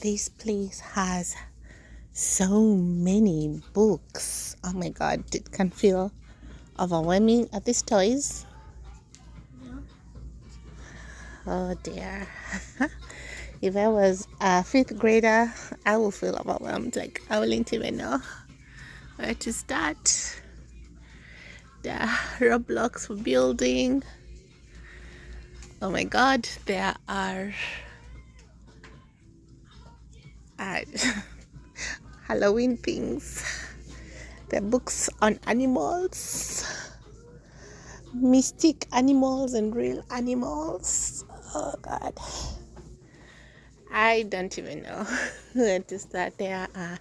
this place has so many books. Oh my god, it can feel overwhelming at these toys. Oh dear. If I was a fifth grader, I would feel overwhelmed. Like, I wouldn't even know where to start. There are Roblox for building. Oh my god, there are uh, Halloween things. There are books on animals, mystic animals and real animals. Oh god, I don't even know where to start. There are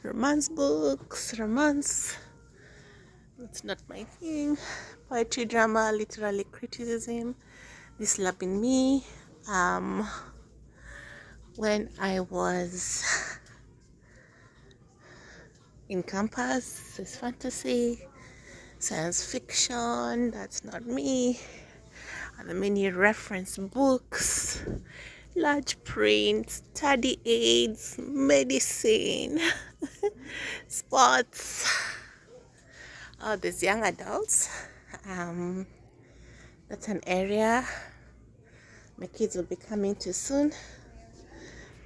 romance books. Romance, that's not my thing. Poetry, drama, literary criticism. This love in me. When I was in campus, it's fantasy, science fiction. That's not me. And the many reference books, large print, study aids, medicine, sports. Oh, there's young adults. That's an area my kids will be coming to soon.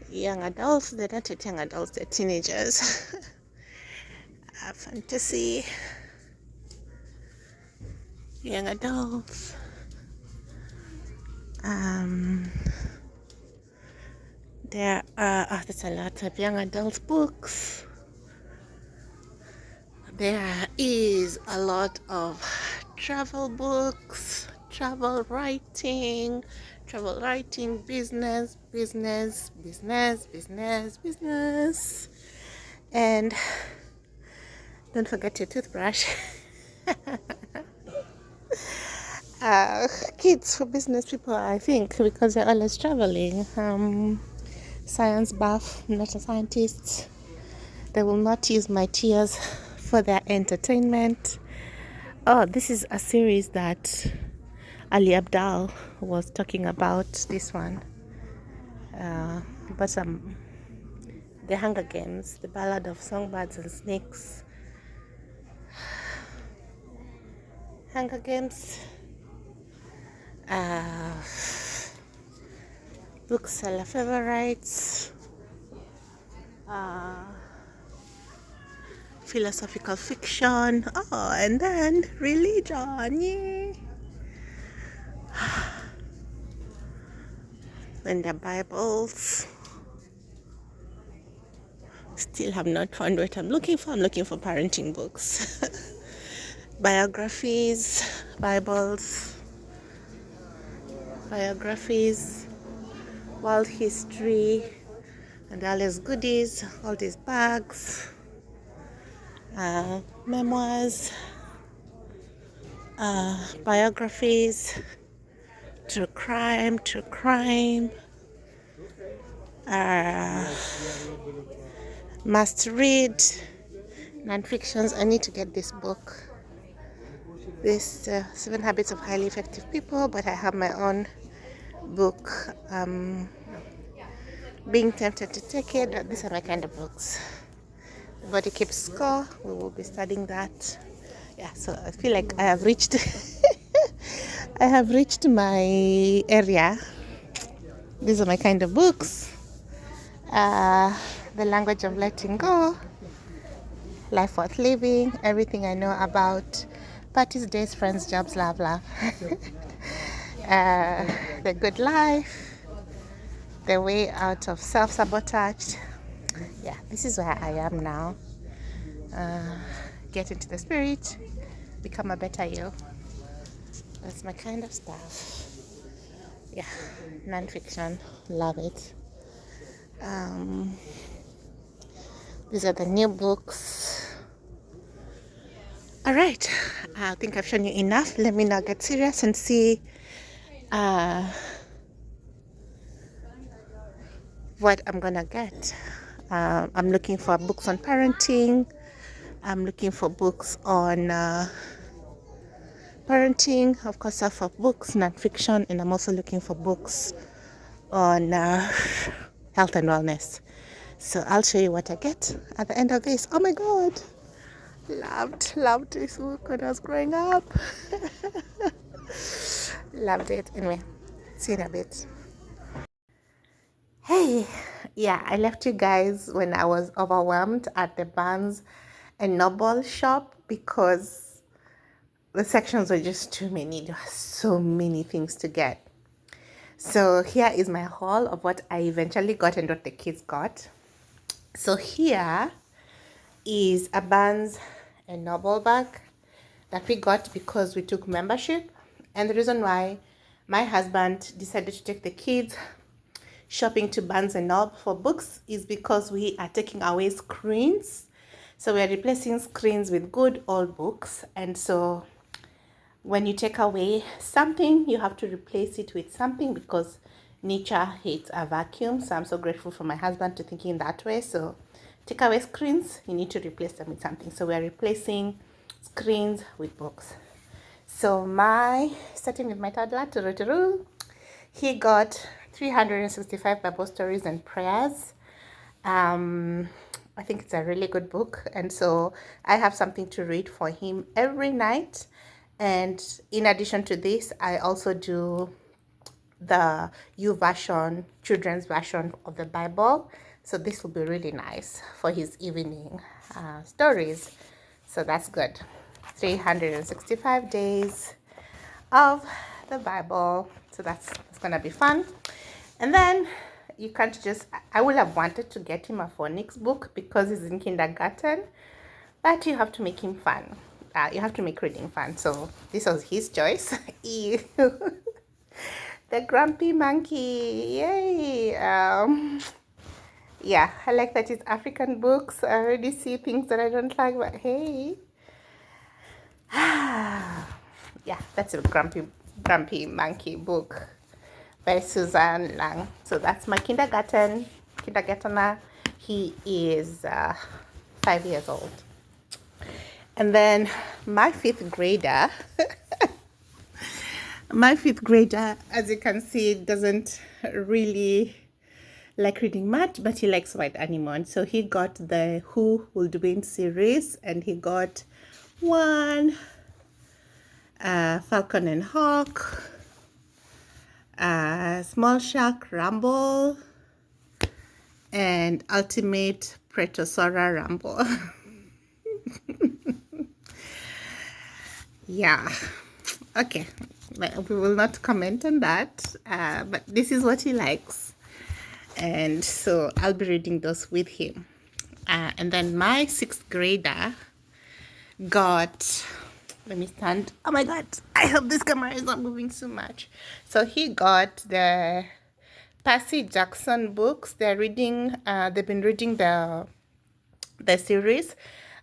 Young adults, they're not yet young adults, they're teenagers. Fantasy, young adults. There are, there's a lot of young adult books. There is a lot of travel books, travel writing, business, and don't forget your toothbrush. Kids for business people, I think, because they're always traveling. Science buff, not a scientist. They will not use my tears for their entertainment. Oh, this is a series that Ali Abdal was talking about. This one, but the Hunger Games, the Ballad of Songbirds and Snakes. Hunger Games. Bookseller favorites. Philosophical fiction. Oh, and then religion. Yeah. And the Bibles. Still have not found what I'm looking for. I'm looking for parenting books. Biographies, Bibles, world history, and all these goodies, all these bags, memoirs, biographies, true crime, must read, non-fictions. I need to get this book. This 7 Habits of Highly Effective People, but I have my own book. Being tempted to take it. These are my kind of books. The Body Keeps Score. We will be studying that. Yeah, so I feel like I have reached I have reached my area. These are my kind of books. The Language of Letting Go, Life Worth Living, everything I know about parties, days, friends, jobs, love. The Good Life, The Way Out of Self-Sabotage. Yeah, this is where I am now. Get into the spirit, become a better you. That's my kind of stuff. Yeah, non-fiction, love it. These are the new books. All right, I think I've shown you enough. Let me now get serious and see what I'm gonna get. I'm looking for books on parenting. I'm looking for books on parenting, of course, self-help books, non-fiction, and I'm also looking for books on health and wellness. So I'll show you what I get at the end of this. Oh my god, loved this book when I was growing up. Loved it. Anyway, see you in a bit. Hey, yeah, I left you guys when I was overwhelmed at the Barnes and Noble shop because the sections were just too many. There were so many things to get. So here is my haul of what I eventually got and what the kids got. So here is a Barnes and Noble bag that we got because we took membership. And the reason why my husband decided to take the kids shopping to Barnes and Noble for books is because we are taking away screens. So we are replacing screens with good old books. And so when you take away something, you have to replace it with something because nature hates a vacuum. So I'm so grateful for my husband to thinking that way. So take away screens, you need to replace them with something. So we're replacing screens with books. So starting with my toddler, he got 365 Bible stories and prayers. I think it's a really good book. And so I have something to read for him every night. And in addition to this, I also do the YouVersion, children's version of the Bible. So this will be really nice for his evening stories. So that's good. 365 days of the Bible. So that's going to be fun. And then you can't just, I would have wanted to get him a phonics book because he's in kindergarten, but you have to make him fun. You have to make reading fun. So this was his choice. The Grumpy Monkey. Yay. Yeah, I like that it's African books. I already see things that I don't like, but hey. Yeah, that's a Grumpy Monkey book by Suzanne Lang. So that's my kindergartner. He is 5 years old. And then my fifth grader, as you can see, doesn't really like reading much, but he likes White Animal. So he got the Who Will Win series, and he got one Falcon and Hawk, Small Shark Rumble, and Ultimate Pretosaura Rumble. Yeah, okay, we will not comment on that, but this is what he likes, and so I'll be reading those with him. And then my sixth grader got, let me stand, oh my god, I hope this camera is not moving so much. So he got the Percy Jackson books. They've been reading the series.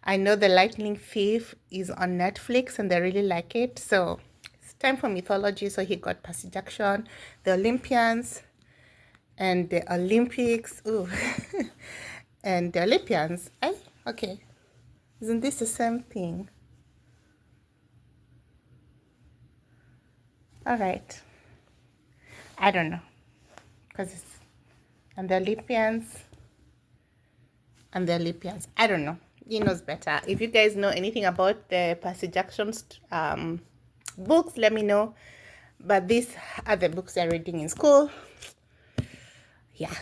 I know The Lightning Thief is on Netflix and they really like it. So it's time for mythology. So he got Percy Jackson, the Olympians, and the Olympics. Ooh. And the Olympians. Okay. Isn't this the same thing? All right. I don't know. Because it's and the Olympians. And the Olympians. I don't know. He knows better. If you guys know anything about the Percy Jackson's books, let me know. But these are the books they're reading in school. Yeah.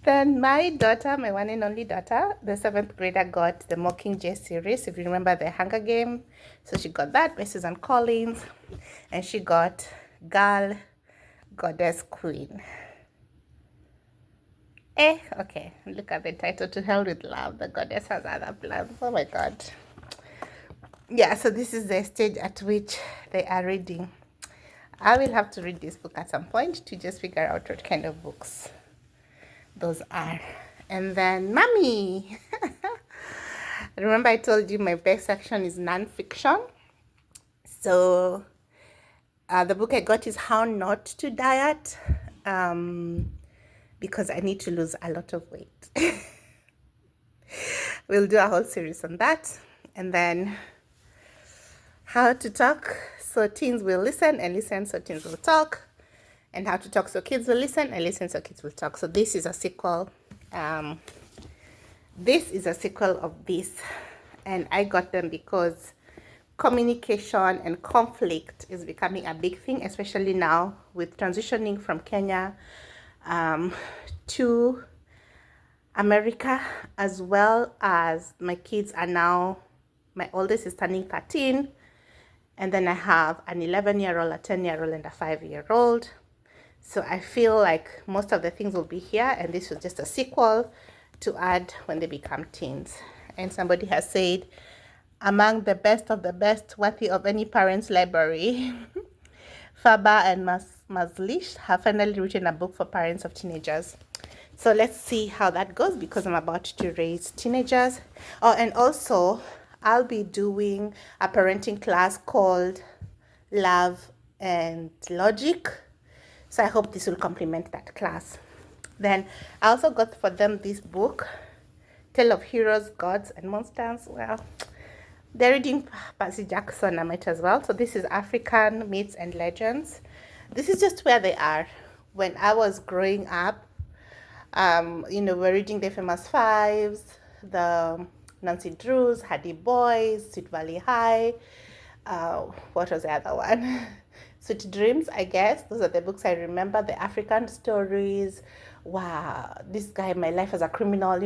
Then my daughter, my one and only daughter, the seventh grader, got the Mockingjay series. If you remember the Hunger Game. So she got that by Susan Collins. And she got Girl, Goddess, Queen. Okay, look at the title, To Hell with Love. The goddess has other plans. Oh my god. Yeah, so this is the stage at which they are reading. I will have to read this book at some point to just figure out what kind of books those are. And then Mommy. Remember I told you my best section is non-fiction. So the book I got is How Not to Diet. Because I need to lose a lot of weight. We'll do a whole series on that. And then How to Talk so teens will listen, and listen so teens will talk. and how to talk so kids will listen, and listen so kids will talk. So this is a sequel. This is a sequel of this, and I got them because communication and conflict is becoming a big thing, especially now with transitioning from Kenya to America, as well as my kids are now, my oldest is turning 13, and then I have an 11-year-old, a 10-year-old, and a 5-year-old. So I feel like most of the things will be here, and this was just a sequel to add when they become teens. And somebody has said, among the best of the best, worthy of any parent's library, Faber and Maslish have finally written a book for parents of teenagers. So let's see how that goes, because I'm about to raise teenagers. Oh, and also I'll be doing a parenting class called Love and Logic. So I hope this will complement that class. Then I also got for them this book, Tale of Heroes, Gods, and Monsters. Well, they're reading Percy Jackson, I might as well. So this is African Myths and Legends. This is just where they are. When I was growing up, we're reading the Famous Fives, the Nancy Drews, Hardy Boys, Sweet Valley High. What was the other one? Sweet Dreams, I guess. Those are the books I remember. The African stories. Wow, this guy, my life as a criminal,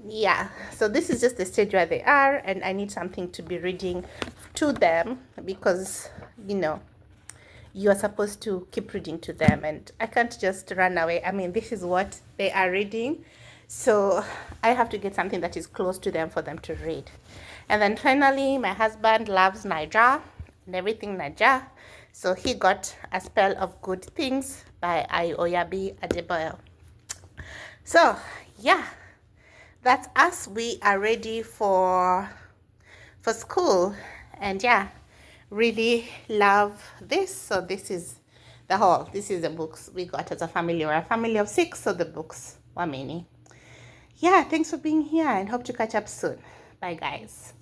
Yeah, so this is just the stage where they are, and I need something to be reading to them because, you are supposed to keep reading to them, and I can't just run away. I mean, this is what they are reading, so I have to get something that is close to them for them to read. And then finally, my husband loves Naija and everything Naija, so he got A Spell of Good Things by Ayoyabi Adebayo. So yeah, that's us. We are ready for school, and yeah, really love this. So this is the books we got as a family. We're a family of 6, so the books were many. Yeah, thanks for being here, and hope to catch up soon. Bye guys.